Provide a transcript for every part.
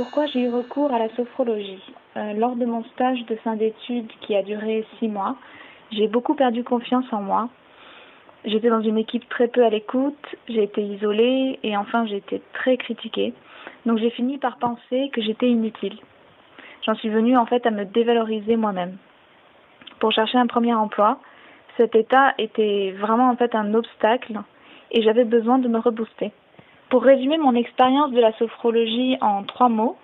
Pourquoi j'ai eu recours à la sophrologie? Lors de mon stage de fin d'études qui a duré 6 mois, j'ai beaucoup perdu confiance en moi. J'étais dans une équipe très peu à l'écoute, j'ai été isolée et enfin j'ai été très critiquée. Donc j'ai fini par penser que j'étais inutile. J'en suis venue en fait à me dévaloriser moi-même. Pour chercher un premier emploi, cet état était vraiment en fait un obstacle et j'avais besoin de me rebooster. Pour résumer mon expérience de la sophrologie en 3 mots,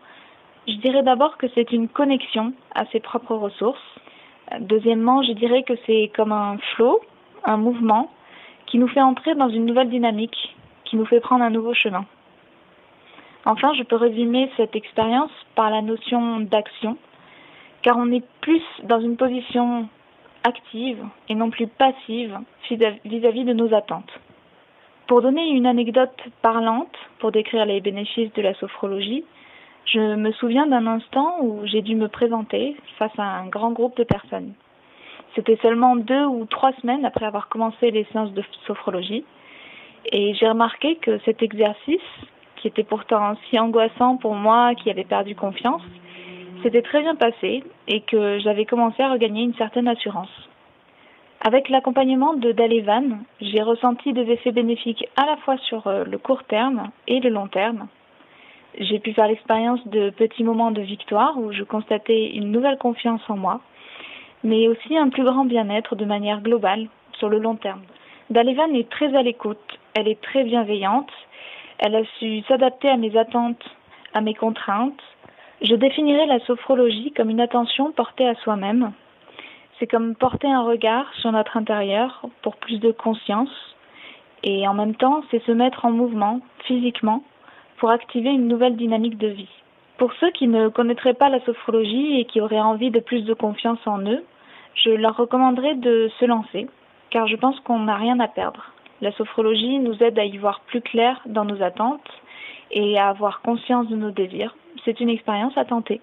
je dirais d'abord que c'est une connexion à ses propres ressources. Deuxièmement, je dirais que c'est comme un flow, un mouvement, qui nous fait entrer dans une nouvelle dynamique, qui nous fait prendre un nouveau chemin. Enfin, je peux résumer cette expérience par la notion d'action, car on est plus dans une position active et non plus passive vis-à-vis de nos attentes. Pour donner une anecdote parlante, pour décrire les bénéfices de la sophrologie, je me souviens d'un instant où j'ai dû me présenter face à un grand groupe de personnes. C'était seulement 2 ou 3 semaines après avoir commencé les séances de sophrologie, et j'ai remarqué que cet exercice, qui était pourtant si angoissant pour moi qui avait perdu confiance, s'était très bien passé et que j'avais commencé à regagner une certaine assurance. Avec l'accompagnement de Dalevan, j'ai ressenti des effets bénéfiques à la fois sur le court terme et le long terme. J'ai pu faire l'expérience de petits moments de victoire où je constatais une nouvelle confiance en moi, mais aussi un plus grand bien-être de manière globale sur le long terme. Dalevan est très à l'écoute, elle est très bienveillante, elle a su s'adapter à mes attentes, à mes contraintes. Je définirais la sophrologie comme une attention portée à soi-même. C'est comme porter un regard sur notre intérieur pour plus de conscience et en même temps, c'est se mettre en mouvement physiquement pour activer une nouvelle dynamique de vie. Pour ceux qui ne connaîtraient pas la sophrologie et qui auraient envie de plus de confiance en eux, je leur recommanderais de se lancer car je pense qu'on n'a rien à perdre. La sophrologie nous aide à y voir plus clair dans nos attentes et à avoir conscience de nos désirs. C'est une expérience à tenter.